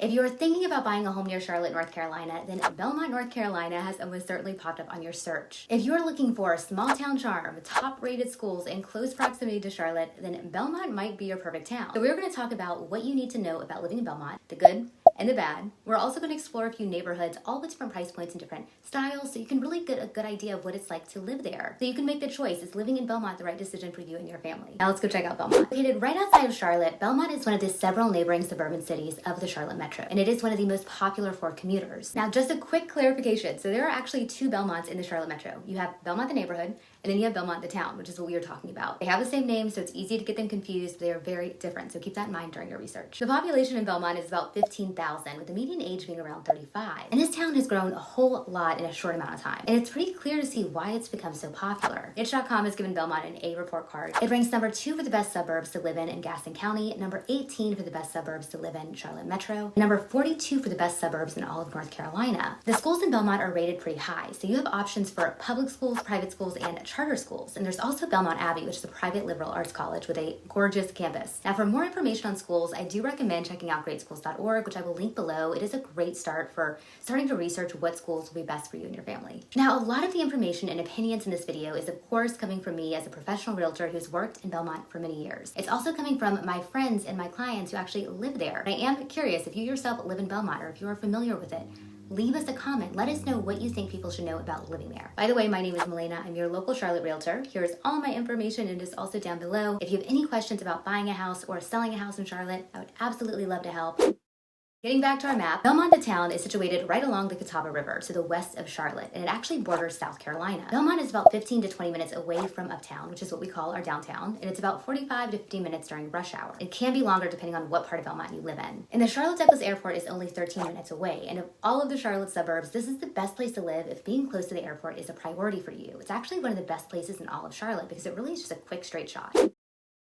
If you're thinking about buying a home near Charlotte, North Carolina, then Belmont, North Carolina has almost certainly popped up on your search. If you're looking for small town charm, top-rated schools, and close proximity to Charlotte, then Belmont might be your perfect town. So we're going to talk about what you need to know about living in Belmont, the good and the bad. We're also going to explore a few neighborhoods, all with different price points and different styles, so you can really get a good idea of what it's like to live there. So you can make the choice. Is living in Belmont the right decision for you and your family? Now let's go check out Belmont. Located right outside of Charlotte, Belmont is one of the several neighboring suburban cities of the Charlotte Metro, and it is one of the most popular for commuters. Now, just a quick clarification. So there are actually two Belmonts in the Charlotte Metro. You have Belmont the neighborhood, and then you have Belmont the town, which is what we are talking about. They have the same name, so it's easy to get them confused, but they are very different, so keep that in mind during your research. The population in Belmont is about 15,000, with the median age being around 35. And this town has grown a whole lot in a short amount of time, and it's pretty clear to see why it's become so popular. Itch.com has given Belmont an A report card. It ranks number 2 for the best suburbs to live in Gaston County, number 18 for the best suburbs to live in Charlotte Metro, and number 42 for the best suburbs in all of North Carolina. The schools in Belmont are rated pretty high, so you have options for public schools, private schools, and charter schools. And there's also Belmont Abbey, which is a private liberal arts college with a gorgeous campus. Now, for more information on schools, I do recommend checking out greatschools.org, which I will link below. It is a great start for starting to research what schools will be best for you and your family. Now, a lot of the information and opinions in this video is, of course, coming from me as a professional realtor who's worked in Belmont for many years. It's also coming from my friends and my clients who actually live there. I am curious if you yourself live in Belmont or if you are familiar with it. Leave us a comment. Let us know what you think people should know about living there. By the way, my name is Milena. I'm your local Charlotte realtor. Here's all my information and it's also down below. If you have any questions about buying a house or selling a house in Charlotte, I would absolutely love to help. Getting back to our map, Belmont the town is situated right along the Catawba River to the west of Charlotte, and it actually borders South Carolina. Belmont is about 15 to 20 minutes away from uptown, which is what we call our downtown, and it's about 45 to 50 minutes during rush hour. It can be longer depending on what part of Belmont you live in. And the Charlotte Douglas Airport is only 13 minutes away, and of all of the Charlotte suburbs, this is the best place to live if being close to the airport is a priority for you. It's actually one of the best places in all of Charlotte because it really is just a quick straight shot.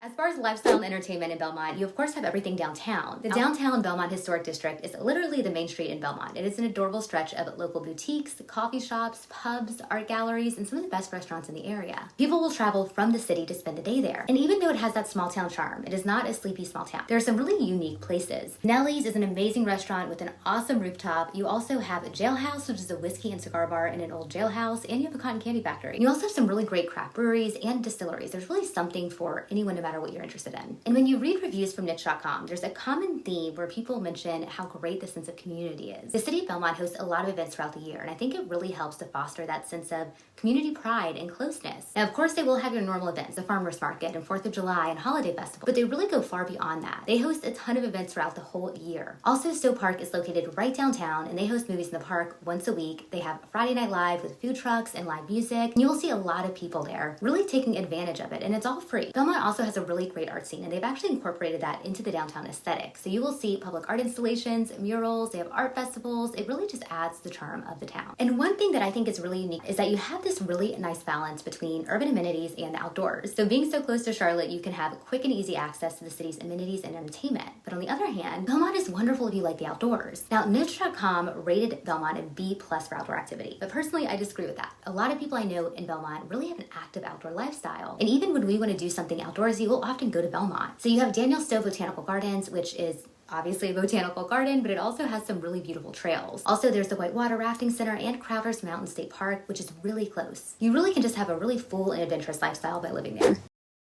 As far as lifestyle and entertainment in Belmont, you of course have everything downtown. The downtown Belmont Historic District is literally the main street in Belmont. It is an adorable stretch of local boutiques, coffee shops, pubs, art galleries, and some of the best restaurants in the area. People will travel from the city to spend the day there. And even though it has that small town charm, it is not a sleepy small town. There are some really unique places. Nellie's is an amazing restaurant with an awesome rooftop. You also have a Jailhouse, which is a whiskey and cigar bar in an old jailhouse, and you have a cotton candy factory. You also have some really great craft breweries and distilleries. There's really something for anyone, no matter what you're interested in. And when you read reviews from niche.com, there's a common theme where people mention how great the sense of community is. The city of Belmont hosts a lot of events throughout the year, and I think it really helps to foster that sense of community pride and closeness. Now, of course, they will have your normal events, the farmers market and 4th of July and holiday festival, but they really go far beyond that. They host a ton of events throughout the whole year. Also, Stowe Park is located right downtown, and they host movies in the park once a week. They have Friday Night Live with food trucks and live music, and you will see a lot of people there really taking advantage of it, and it's all free. Belmont also has a really great art scene, and they've actually incorporated that into the downtown aesthetic. So you will see public art installations, murals, they have art festivals. It really just adds the charm of the town. And one thing that I think is really unique is that you have this really nice balance between urban amenities and outdoors. So being so close to Charlotte, you can have quick and easy access to the city's amenities and entertainment. But on the other hand, Belmont is wonderful if you like the outdoors. Now, niche.com rated Belmont a B+ for outdoor activity, but personally, I disagree with that. A lot of people I know in Belmont really have an active outdoor lifestyle. And even when we want to do something outdoorsy, we'll often go to Belmont. So you have Daniel Stowe Botanical Gardens, which is obviously a botanical garden, but it also has some really beautiful trails. Also, there's the Whitewater Rafting Center and Crowder's Mountain State Park, which is really close. You really can just have a really full and adventurous lifestyle by living there.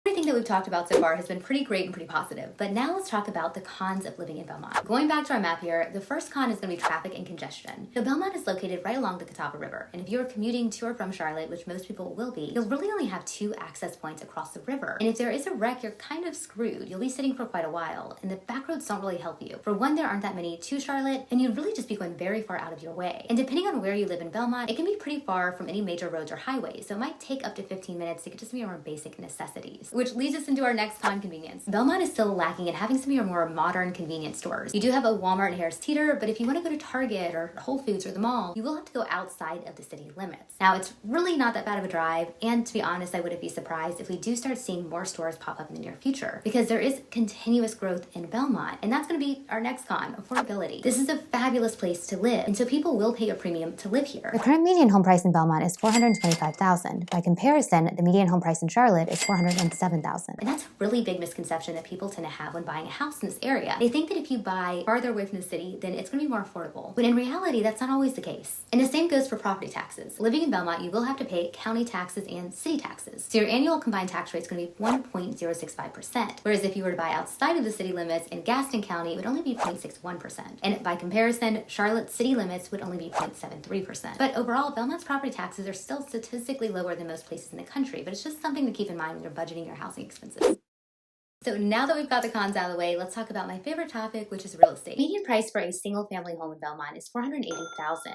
Everything that we've talked about so far has been pretty great and pretty positive, but now let's talk about the cons of living in Belmont. Going back to our map here, the first con is going to be traffic and congestion. So Belmont is located right along the Catawba River, and if you're commuting to or from Charlotte, which most people will be, you'll really only have 2 access points across the river. And if there is a wreck, you're kind of screwed. You'll be sitting for quite a while, and the back roads don't really help you. For one, there aren't that many to Charlotte, and you'd really just be going very far out of your way. And depending on where you live in Belmont, it can be pretty far from any major roads or highways, so it might take up to 15 minutes to get to some of your more basic necessities. Which leads us into our next con, convenience. Belmont is still lacking in having some of your more modern convenience stores. You do have a Walmart and Harris Teeter, but if you want to go to Target or Whole Foods or the mall, you will have to go outside of the city limits. Now, it's really not that bad of a drive, and to be honest, I wouldn't be surprised if we do start seeing more stores pop up in the near future, because there is continuous growth in Belmont, and that's going to be our next con, affordability. This is a fabulous place to live, and so people will pay a premium to live here. The current median home price in Belmont is $425,000. By comparison, the median home price in Charlotte is $407,000. $7,000. And that's a really big misconception that people tend to have when buying a house in this area. They think that if you buy farther away from the city, then it's going to be more affordable. When in reality, that's not always the case. And the same goes for property taxes. Living in Belmont, you will have to pay county taxes and city taxes. So your annual combined tax rate is going to be 1.065%. Whereas if you were to buy outside of the city limits in Gaston County, it would only be 0.61%. And by comparison, Charlotte's city limits would only be 0.73%. But overall, Belmont's property taxes are still statistically lower than most places in the country, but it's just something to keep in mind when you're budgeting your housing expenses. So now that we've got the cons out of the way, let's talk about my favorite topic, which is real estate. Median price for a single family home in Belmont is $480,000,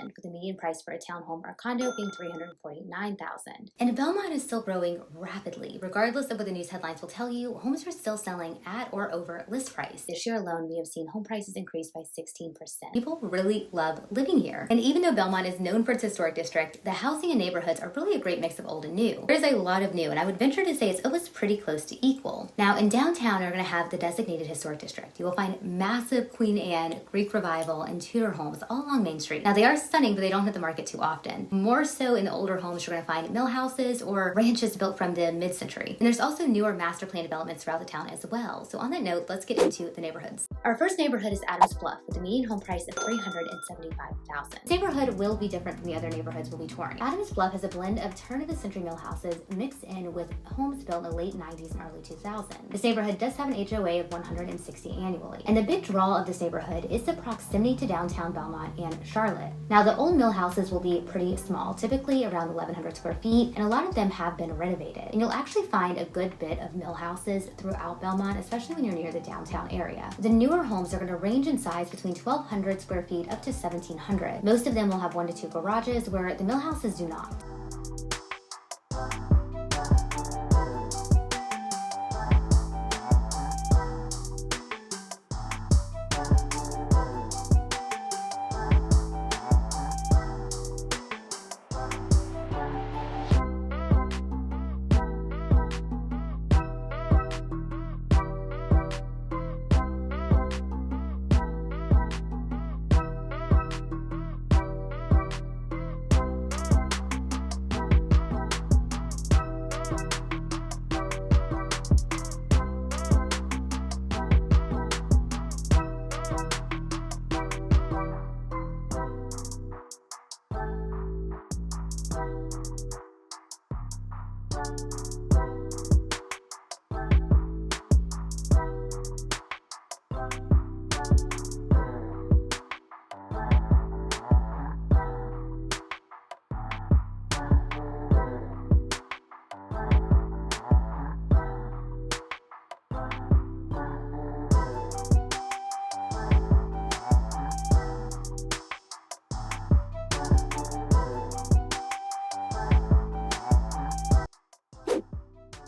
with the median price for a townhome or a condo being $349,000. And Belmont is still growing rapidly. Regardless of what the news headlines will tell you, homes are still selling at or over list price. This year alone, we have seen home prices increase by 16%. People really love living here. And even though Belmont is known for its historic district, the housing and neighborhoods are really a great mix of old and new. There's a lot of new, and I would venture to say it's almost pretty close to equal. Now, in downtown, are going to have the designated historic district. You will find massive Queen Anne, Greek Revival, and Tudor homes all along Main Street. Now, they are stunning, but they don't hit the market too often. More so in the older homes, you're going to find mill houses or ranches built from the mid-century. And there's also newer master plan developments throughout the town as well. So on that note, let's get into the neighborhoods. Our first neighborhood is Adams Bluff, with a median home price of $375,000. This neighborhood will be different from the other neighborhoods we'll be touring. Adams Bluff has a blend of turn-of-the-century mill houses mixed in with homes built in the late 90s and early 2000s. This neighborhood does have an HOA of 160 annually. And the big draw of this neighborhood is the proximity to downtown Belmont and Charlotte. Now, the old mill houses will be pretty small, typically around 1,100 square feet, and a lot of them have been renovated. And you'll actually find a good bit of mill houses throughout Belmont, especially when you're near the downtown area. The newer homes are going to range in size between 1,200 square feet up to 1,700. Most of them will have 1 to 2 garages, where the mill houses do not.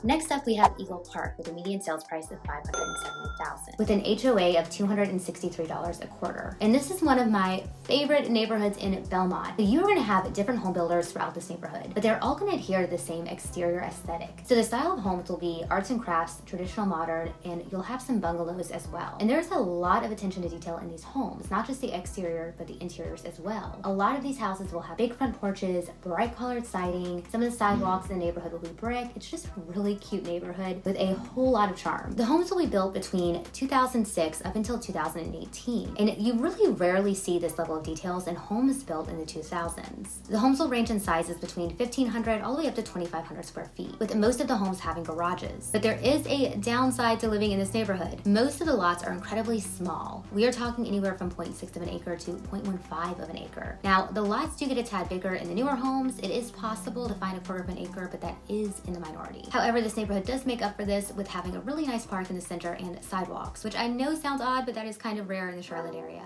Next up, we have Eagle Park with a median sales price of $570,000 with an HOA of $263 a quarter. And this is one of my favorite neighborhoods in Belmont. You're going to have different home builders throughout this neighborhood, but they're all going to adhere to the same exterior aesthetic. So the style of homes will be arts and crafts, traditional modern, and you'll have some bungalows as well. And there's a lot of attention to detail in these homes, not just the exterior, but the interiors as well. A lot of these houses will have big front porches, bright colored siding. Some of the sidewalks in the neighborhood will be brick. It's just a really cute neighborhood with a whole lot of charm. The homes will be built between 2006 up until 2018, and you really rarely see this level of details in homes built in the 2000s. The homes will range in sizes between 1,500 all the way up to 2,500 square feet, with most of the homes having garages. But there is a downside to living in this neighborhood. Most of the lots are incredibly small. We are talking anywhere from 0.6 of an acre to 0.15 of an acre. Now, the lots do get a tad bigger in the newer homes. It is possible to find a quarter of an acre, but that is in the minority. However, this neighborhood does make up for this with having a really nice park in the center and sidewalks, which I know sounds odd, but that is kind of rare in the Charlotte area.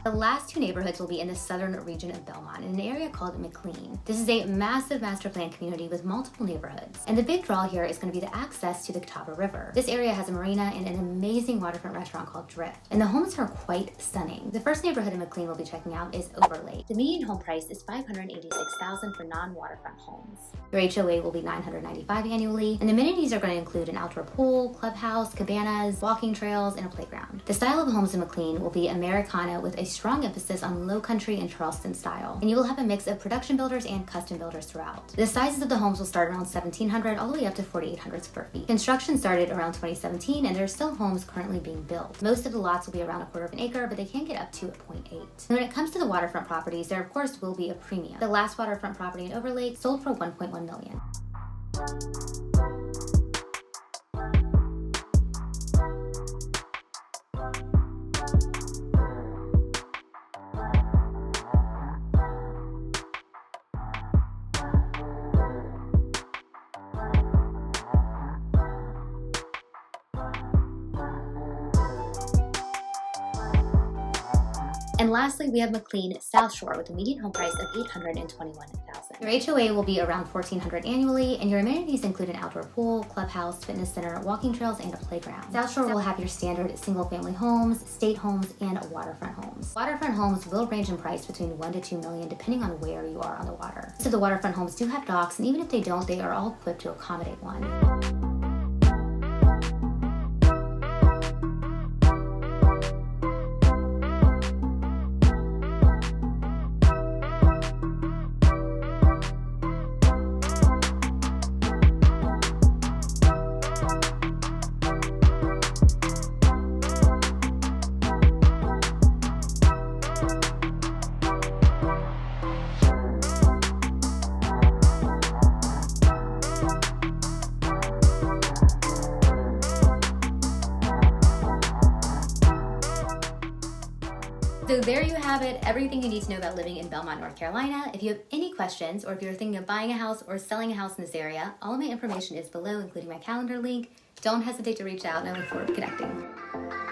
The last two neighborhoods will be in the southern region of Belmont in an area called McLean. This is a massive master plan community with multiple neighborhoods. And the big draw here is going to be the access to the Catawba River. This area has a marina and an amazing waterfront restaurant called Drift. And the homes are quite stunning. The first neighborhood in McLean we'll be checking out is Overlake. The median home price is $586,000 for non-waterfront homes. Your HOA will be $995 annually, and the amenities are going to include an outdoor pool, clubhouse, cabanas, walking trails, and a playground. The style of the homes in McLean will be Americana with a strong emphasis on low country and Charleston style, and you will have a mix of production builders and custom builders throughout. The sizes of the homes will start around 1,700 all the way up to 4,800 square feet. Construction started around 2017, and there are still homes currently being built. Most of the lots will be around 1/4 of an acre, but they can get up to 0.8. When it comes to the waterfront properties, there of course will be a premium. The last waterfront property in Overlake sold for $1.1 million. And lastly, we have McLean South Shore with a median home price of $821,000. Your HOA will be around $1,400 annually, and your amenities include an outdoor pool, clubhouse, fitness center, walking trails, and a playground. South Shore will have your standard single-family homes, state homes, and waterfront homes. Waterfront homes will range in price between $1 to $2 million depending on where you are on the water. So the waterfront homes do have docks, and even if they don't, they are all equipped to accommodate one. So there you have it, everything you need to know about living in Belmont, North Carolina. If you have any questions, or if you're thinking of buying a house or selling a house in this area, all of my information is below, including my calendar link. Don't hesitate to reach out, and I look forward to connecting.